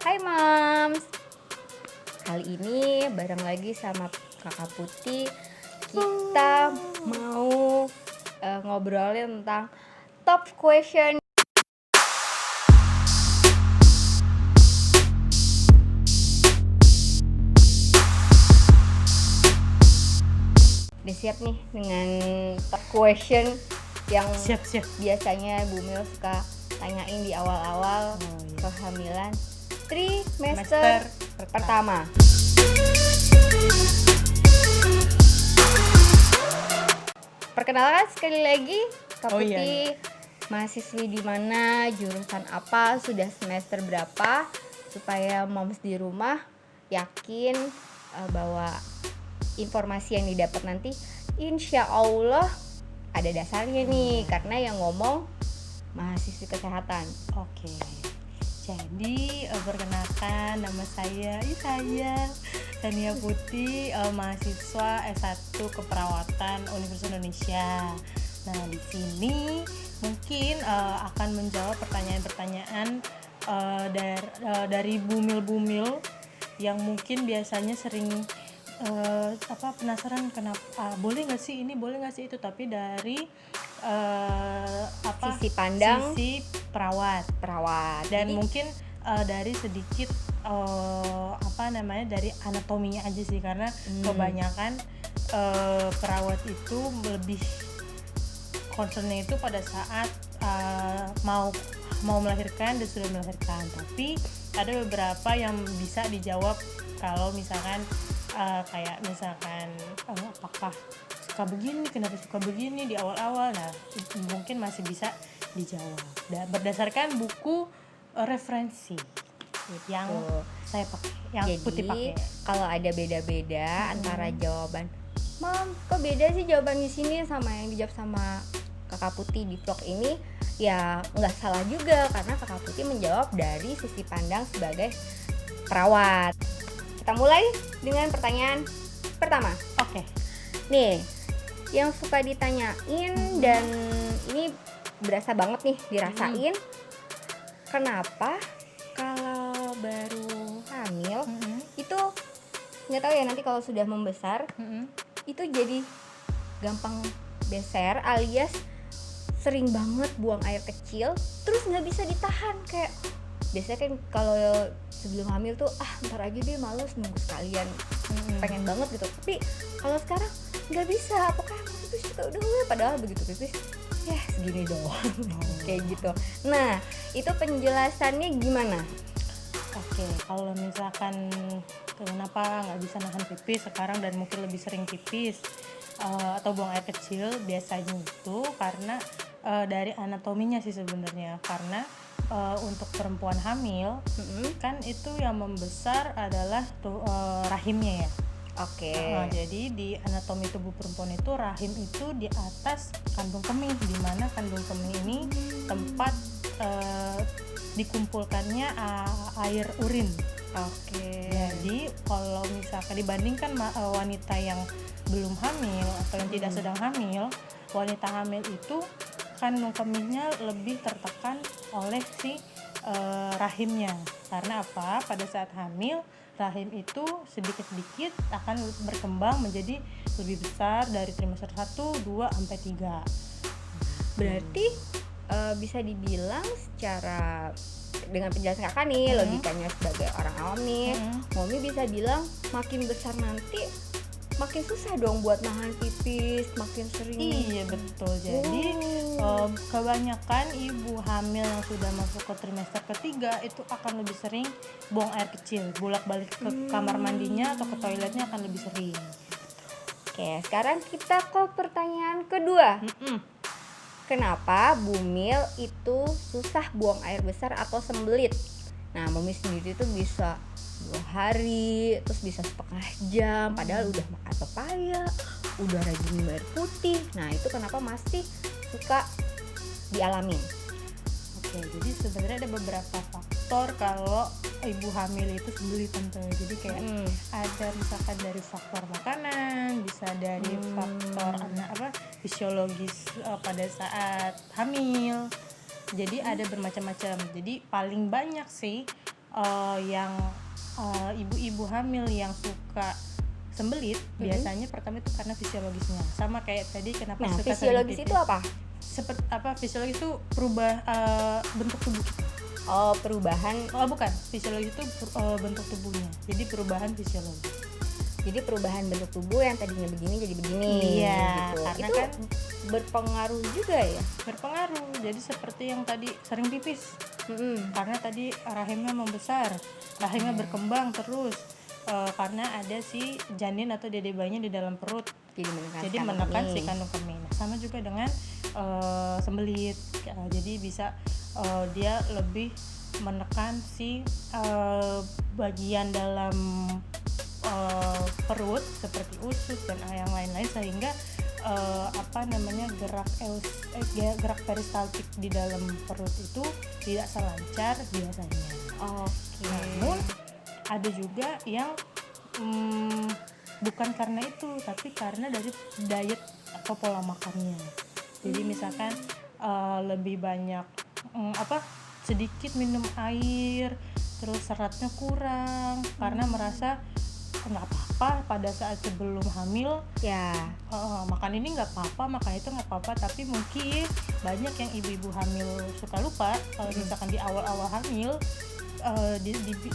Hai Mams, kali ini bareng lagi sama Kakak Putih. Kita mau ngobrolin tentang top question. Udah siap nih dengan top question yang Siap. biasanya Bu Mil suka tanyain di awal-awal kehamilan trimester pertama. Perkenalkan sekali lagi, Kak Putih, mahasiswi di mana, jurusan apa, sudah semester berapa, supaya moms di rumah yakin bahwa informasi yang didapat nanti insya Allah ada dasarnya nih, karena yang ngomong mahasiswi kesehatan. Oke. Jadi perkenalkan, nama saya Tania Putih, mahasiswa S1 Keperawatan Universitas Indonesia. Nah, di sini mungkin akan menjawab pertanyaan-pertanyaan dari bumil-bumil yang mungkin biasanya sering penasaran kenapa boleh nggak sih ini, boleh nggak sih itu, tapi dari Sisi pandang sisi perawat dan Jadi, mungkin dari sedikit dari anatominya aja sih, karena kebanyakan perawat itu lebih concernnya itu pada saat mau melahirkan dan sudah melahirkan, tapi ada beberapa yang bisa dijawab kalau misalkan kayak misalkan apakah suka begini, kenapa suka begini di awal-awal. Nah, mungkin masih bisa dijawab berdasarkan buku referensi yang saya pakai, yang jadi, Putih pakai. Kalau ada beda-beda antara jawaban, Mam, kok beda sih jawaban di sini sama yang dijawab sama Kakak Putih di vlog ini? Ya nggak salah juga, karena Kakak Putih menjawab dari sisi pandang sebagai perawat. Kita mulai dengan pertanyaan pertama. Oke. Nih, yang suka ditanyain dan ini berasa banget nih dirasain. Kenapa kalau baru hamil itu nggak tahu ya, nanti kalau sudah membesar itu jadi gampang beser, alias sering banget buang air kecil, terus nggak bisa ditahan. Kayak biasanya kan kalau sebelum hamil tuh ntar aja deh, males nunggu sekalian, pengen banget gitu. Tapi kalau sekarang nggak bisa, pokoknya mau pipis juga udah, padahal begitu pipis ya segini doang. Kayak gitu. Nah, itu penjelasannya gimana? Oke, kalau misalkan kenapa nggak bisa nahan pipis sekarang dan mungkin lebih sering pipis atau buang air kecil, biasanya itu karena dari anatominya sih sebenarnya. Karena untuk perempuan hamil kan itu yang membesar adalah rahimnya ya. Oke. Jadi di anatomi tubuh perempuan itu rahim itu di atas kandung kemih, di mana kandung kemih ini tempat dikumpulkannya air urin. Oke. Jadi kalau misalkan dibandingkan wanita yang belum hamil atau yang tidak sedang hamil, wanita hamil itu kandung kemihnya lebih tertekan oleh si rahimnya. Karena apa? Pada saat hamil, rahim itu sedikit-sedikit akan berkembang menjadi lebih besar dari trimester 1, 2, sampai 3. Berarti bisa dibilang secara dengan penjelasan kakak nih, logikanya sebagai orang awam nih, Momi bisa bilang makin besar nanti makin susah dong buat nahan pipis, makin sering. Iya betul. Jadi kebanyakan ibu hamil yang sudah masuk ke trimester ketiga itu akan lebih sering buang air kecil, bolak-balik ke kamar mandinya atau ke toiletnya akan lebih sering. Oke, sekarang kita ke pertanyaan kedua. Kenapa bumil itu susah buang air besar atau sembelit? Nah, Momi sendiri tuh bisa 2 hari, terus bisa setengah jam, padahal udah makan pepaya, udah rajin minum air putih. Nah, itu kenapa masih suka dialamin? Oke, jadi sebenarnya ada beberapa faktor kalau ibu hamil itu sembelit tentu. Jadi kayak ada misalkan dari faktor makanan, bisa dari faktor fisiologis pada saat hamil. Jadi ada bermacam-macam. Jadi paling banyak sih yang ibu-ibu hamil yang suka sembelit biasanya pertama itu karena fisiologisnya, sama kayak tadi kenapa Nah, suka fisiologis sering itu apa? seperti apa? Fisiologis itu bentuk tubuh kita. Oh, perubahan. Oh bukan, fisiologis itu bentuk tubuhnya, jadi perubahan fisiologis. Jadi perubahan bentuk tubuh yang tadinya begini jadi begini. Iya, gitu. karena Itu kan berpengaruh juga ya. berpengaruh. Jadi seperti yang tadi sering pipis, Mm-mm. karena tadi rahimnya membesar, rahimnya berkembang terus, karena ada si janin atau dede bayinya di dalam perut, Jadi menekan si kandung kemih. Sama juga dengan sembelit, jadi bisa dia lebih menekan si bagian dalam perut seperti usus dan yang lain-lain, sehingga gerak peristaltik di dalam perut itu tidak selancar biasanya. Oke. Namun ada juga yang bukan karena itu, tapi karena dari diet atau pola makannya. Jadi misalkan lebih banyak sedikit minum air, terus seratnya kurang karena merasa nggak apa-apa pada saat sebelum hamil, Ya. makan ini nggak apa-apa, makan itu nggak apa-apa. Tapi mungkin banyak yang ibu-ibu hamil suka lupa kalau misalkan di awal-awal hamil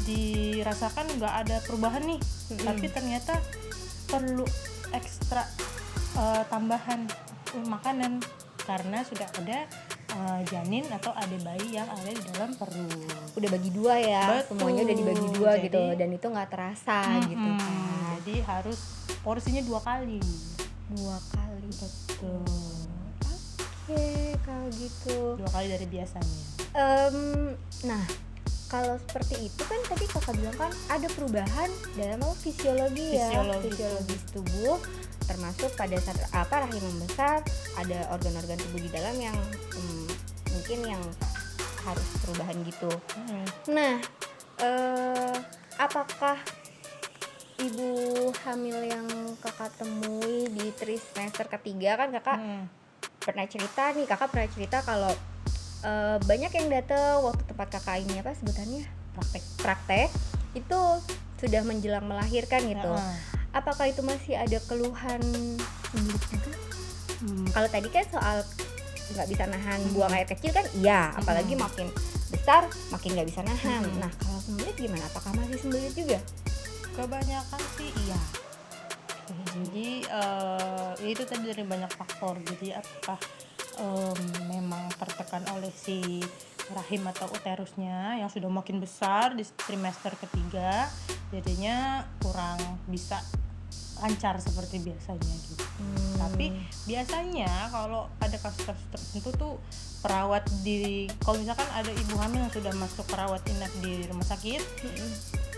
dirasakan nggak ada perubahan nih, tapi ternyata perlu ekstra tambahan makanan karena sudah ada janin atau adik bayi yang ada di dalam perut. Udah bagi dua ya. Betul. Semuanya udah dibagi dua Jadi, gitu, dan itu nggak terasa gitu kan. Jadi harus porsinya 2 kali. 2 kali. Betul. Oke, kalau gitu. 2 kali dari biasanya. Nah, kalau seperti itu kan tadi kakak bilang kan ada perubahan dalam fisiologi ya, fisiologis tubuh, termasuk pada saat rahim membesar, ada organ-organ tubuh di dalam yang mungkin yang harus perubahan gitu. Nah, apakah ibu hamil yang kakak temui di trimester ketiga, kan kakak pernah cerita kalau banyak yang datang waktu tempat kakak ini apa sebutannya, praktek itu sudah menjelang melahirkan gitu. Apakah itu masih ada keluhan sembelit juga? Kalau tadi kan soal nggak bisa nahan buang air kecil kan iya, apalagi makin besar makin nggak bisa nahan. Nah, kalau sembelit gimana? Apakah masih sembelit juga? Kebanyakan sih iya. Jadi itu tadi dari banyak faktor. Jadi apakah memang tertekan oleh si rahim atau uterusnya yang sudah makin besar di trimester ketiga, jadinya kurang bisa lancar seperti biasanya gitu. Tapi biasanya kalau ada kasus-kasus tertentu tuh perawat kalau misalkan ada ibu hamil yang sudah masuk perawat inap di rumah sakit,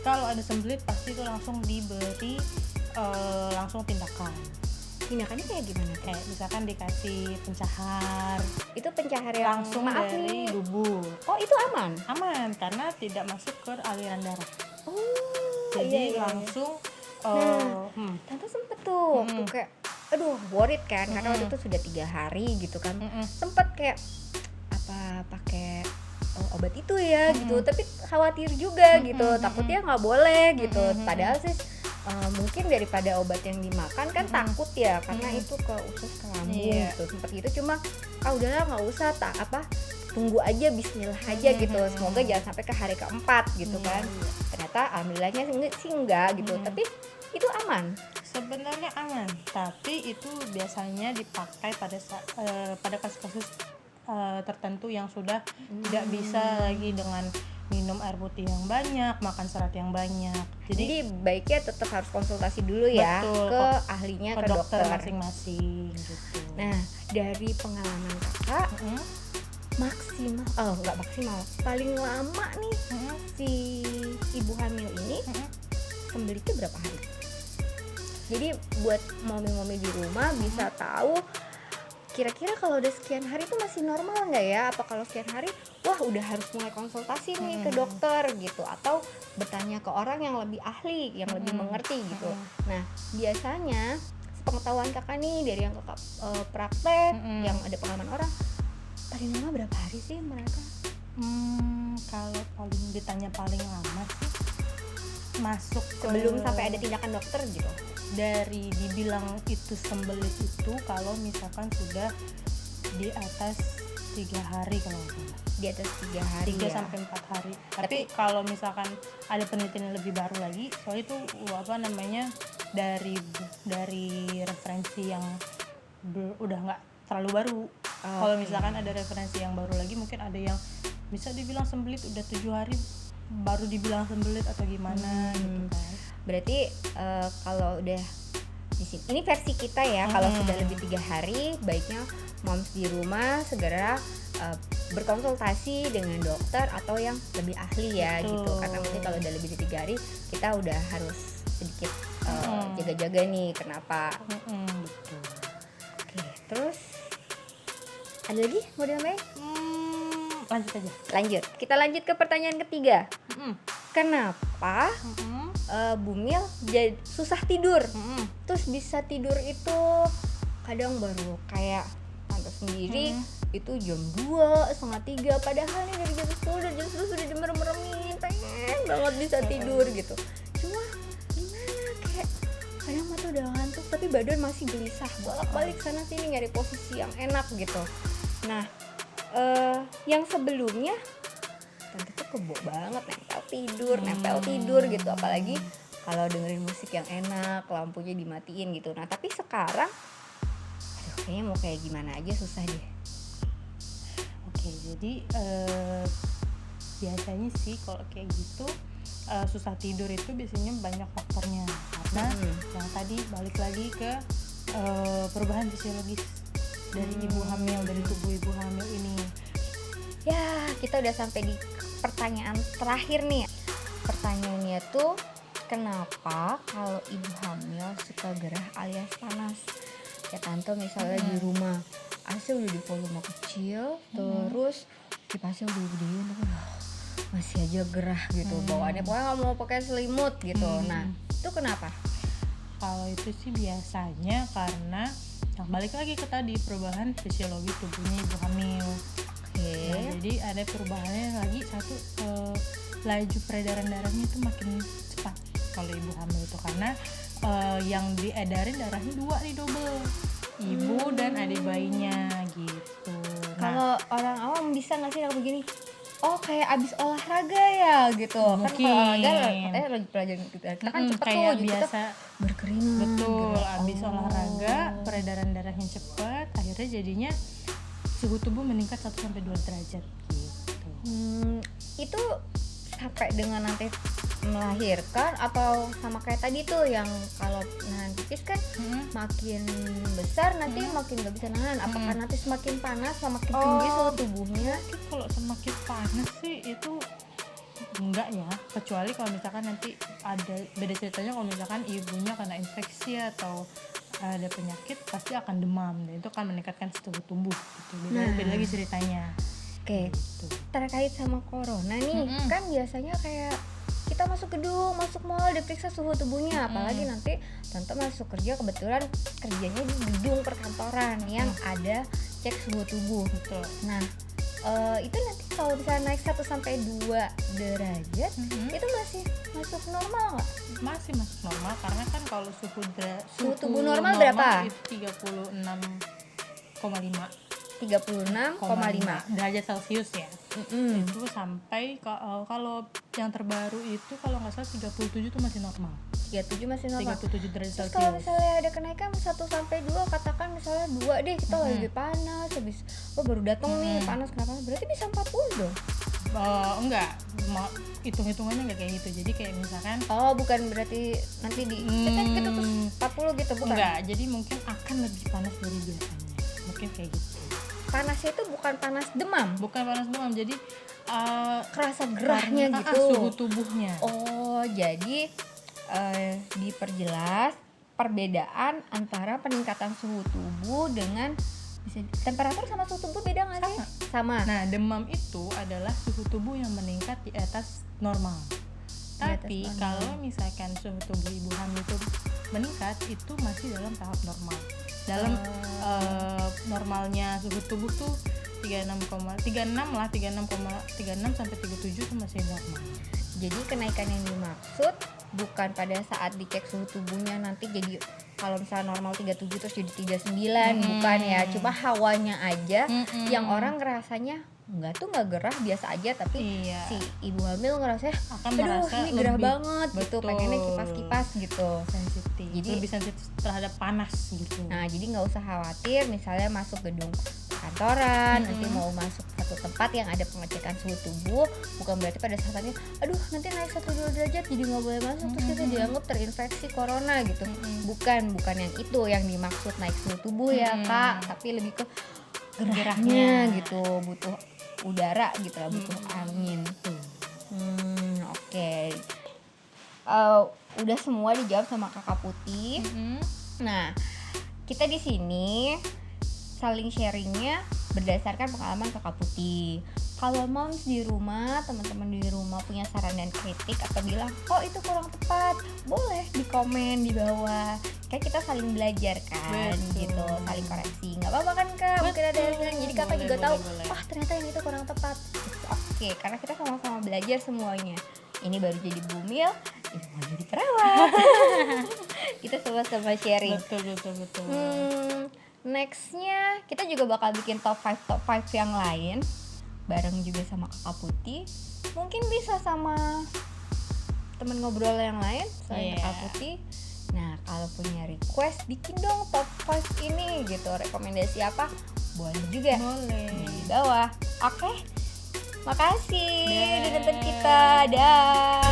kalau ada sembelit pasti itu langsung diberi langsung tindakan. Tindakannya kayak gimana? Kayak misalkan dikasih pencahar. Itu pencahar yang langsung dari dubur. Oh, itu aman? Aman karena tidak masuk ke aliran darah. Oh, jadi iya. langsung Tante sempet tuh waktu kayak aduh worried kan, karena waktu itu sudah 3 hari gitu kan. Sempet kayak apa pakai obat itu ya gitu, tapi khawatir juga gitu, takutnya nggak boleh gitu. Padahal sih mungkin daripada obat yang dimakan kan takut ya, karena itu ke usus ke lambung gitu. Sempet gitu, cuma udahlah nggak usah, tunggu aja, bismillah aja gitu, semoga jangan sampai ke hari keempat gitu kan. Ternyata alhamdulillahnya sih enggak gitu, tapi itu aman. Sebenarnya aman, tapi itu biasanya dipakai pada kasus-kasus tertentu yang sudah tidak bisa lagi dengan minum air putih yang banyak, makan serat yang banyak. Jadi baiknya tetap harus konsultasi dulu ya, betul, ke ahlinya, ke dokter masing-masing gitu. Nah, dari pengalaman kakak, paling lama nih si ibu hamil ini sembelitnya berapa hari? Jadi buat momi-momi di rumah bisa tahu kira-kira kalau udah sekian hari itu masih normal nggak ya? Apa kalau sekian hari, wah udah harus mulai konsultasi nih ke dokter gitu, atau bertanya ke orang yang lebih ahli, yang lebih mengerti gitu. Nah, biasanya sepengetahuan kakak nih dari yang kakak praktek, yang ada pengalaman orang, paling lama berapa hari sih mereka? Kalau paling ditanya paling lama sih masuk Sebelum sampai ada tindakan dokter gitu. dari dibilang itu sembelit itu kalau misalkan sudah di atas 3 hari kalau nggak salah. Di atas 3 hari 3 ya. sampai 4 hari. Tapi kalau misalkan ada penelitian yang lebih baru lagi, soalnya itu dari referensi yang udah nggak terlalu baru. Kalau misalkan ada referensi yang baru lagi, mungkin ada yang bisa dibilang sembelit udah 7 hari baru dibilang sembelit atau gimana gitu kan. Berarti kalau udah di sini, ini versi kita ya, kalau sudah lebih 3 hari baiknya moms di rumah segera berkonsultasi dengan dokter atau yang lebih ahli ya. Betul. Gitu. Karena mungkin kalau udah lebih dari 3 hari kita udah harus sedikit jaga-jaga nih kenapa. Betul. Oke, terus ada lagi mau ditambahin? Lanjut aja. Lanjut, kita lanjut ke pertanyaan ketiga. Kenapa Bumil jadi susah tidur? Terus bisa tidur itu kadang baru kayak tante sendiri itu jam 2, setengah 3, padahal nih dari jam 10 dan jam 10 sudah dimerem-meremin, pengen banget bisa tidur gitu. Cuma gimana, kayak kadang mata udah ngantuk tapi badan masih gelisah, bolak-balik sana sini nyari posisi yang enak gitu. Nah, yang sebelumnya tante tuh kebo banget nempel tidur gitu, apalagi kalau dengerin musik yang enak, lampunya dimatiin gitu. Nah tapi sekarang kayaknya mau kayak gimana aja susah deh. Oke, jadi biasanya sih kalau kayak gitu susah tidur itu biasanya banyak faktornya, karena yang tadi balik lagi ke perubahan fisiologis dari ibu hamil, dari tubuh ibu hamil ini. Ya, kita udah sampai di pertanyaan terakhir nih. Pertanyaannya tuh, kenapa kalau ibu hamil suka gerah alias panas? Ya tante misalnya di rumah AC udah di volume kecil, terus kipasnya udah gedein, masih aja gerah gitu. Bawaannya pokoknya nggak mau pakai selimut gitu. Nah, itu kenapa? Kalau itu sih biasanya karena balik lagi ke tadi perubahan fisiologi tubuhnya ibu hamil. Nah, jadi ada perubahannya lagi, satu laju peredaran darahnya itu makin cepat kalau ibu hamil itu, karena yang diedarin darahnya 2 nih, double, ibu dan adik bayinya gitu. Kalau orang awam bisa nggak sih yang begini? Oh kayak abis olahraga ya gitu. Mungkin. Kan kalau olahraga katanya lagi pelajaran gitu. Kita kan cepet kayak tuh biasa berkeringat. betul, abis olahraga peredaran darahnya cepat, akhirnya jadinya suhu tubuh meningkat 1-2 derajat gitu. Itu sampai dengan nanti melahirkan atau sama kayak tadi tuh yang kalau nahan pipis kan makin besar nanti makin gak bisa nahan, apakah nanti semakin panas semakin tinggi suhu tubuhnya? Kalau semakin panas sih itu enggak ya, kecuali kalau misalkan nanti ada beda ceritanya, kalau misalkan ibunya kena infeksi atau ada penyakit pasti akan demam, dan itu akan meningkatkan suhu tubuh gitu. Beda lagi ceritanya. Oke, gitu. Terkait sama corona nih, kan biasanya kayak kita masuk gedung, masuk mall diperiksa suhu tubuhnya, apalagi nanti tante masuk kerja, kebetulan kerjanya di gedung perkantoran yang ada cek suhu tubuh. Betul. Nah, itu nanti kalau bisa naik 1-2 derajat, itu masih masuk normal nggak? Masih masuk normal, karena kan kalau Suhu tubuh normal berapa? Itu 36,5 36,5 derajat Celcius ya. Itu sampai kalau yang terbaru itu kalau nggak salah 37 itu masih normal. 37 masih normal. 37 derajat Terus kalau Celcius. misalnya ada kenaikan 1-2, katakan misalnya 2 deh, kita lagi panas, habis baru datang nih panas, kenapa? Berarti bisa 40 dong? Enggak, hitung-hitungannya enggak kayak gitu. Jadi kayak misalkan Bukan berarti nanti di gitu terus 40 gitu, bukan? Enggak, jadi mungkin akan lebih panas dari biasanya. Mungkin kayak gitu. Panasnya itu bukan panas demam, Bukan panas demam, jadi kerasa gerahnya gitu. Suhu tubuhnya. Jadi diperjelas perbedaan antara peningkatan suhu tubuh dengan temperatur sama suhu tubuh beda nggak sih? Sama. Nah, demam itu adalah suhu tubuh yang meningkat di atas normal. Tapi kalau misalkan suhu tubuh ibu hamil itu meningkat, itu masih dalam tahap normal. Dalam normalnya suhu tubuh tuh 36 sampai 37 itu masih normal. Jadi kenaikan yang dimaksud bukan pada saat dicek suhu tubuhnya nanti jadi kalau misalnya normal 37 terus jadi 39, bukan ya, cuma hawanya aja yang orang ngerasanya nggak gerah biasa aja, tapi Iya. si ibu hamil ngerasanya Akan aduh merasa ini gerah lebih- banget gitu, betul. pengennya kipas-kipas gitu. Sensitif. Jadi- lebih sensitif terhadap panas gitu. Nah jadi nggak usah khawatir misalnya masuk gedung kantoran, nanti mau masuk satu tempat yang ada pengecekan suhu tubuh, bukan berarti pada saatnya aduh nanti naik 1-2 derajat jadi nggak boleh masuk terus kita dianggap terinfeksi corona gitu. Bukan yang itu yang dimaksud naik suhu tubuh ya kak, tapi lebih ke gerahnya gitu, butuh udara gitu lah, butuh angin. Oke. Udah semua dijawab sama kakak Putih. Nah, kita di sini saling sharingnya berdasarkan pengalaman kakak Putih. Kalau moms di rumah, teman-teman di rumah punya saran dan kritik atau bilang, oh itu kurang tepat, boleh di komen di bawah. Kan kita saling belajar kan, Betul. gitu, saling koreksi. Nggak apa-apa kan kak? Mungkin ada yang bilang, jadi kakak Boleh, juga tahu, boleh. wah ternyata yang itu kurang tepat. Oke, karena kita sama-sama belajar semuanya. Ini baru jadi bumil, ini mau jadi perawat. Kita sama-sama sharing. Betul. Nextnya kita juga bakal bikin top 5 yang lain bareng juga sama kakak Putih. Mungkin bisa sama temen ngobrol yang lain selain kakak Putih. Nah kalau punya request bikin dong top 5 ini gitu, rekomendasi apa boleh juga Boleh. di bawah. Oke, makasih Dah. udah nonton kita, dah.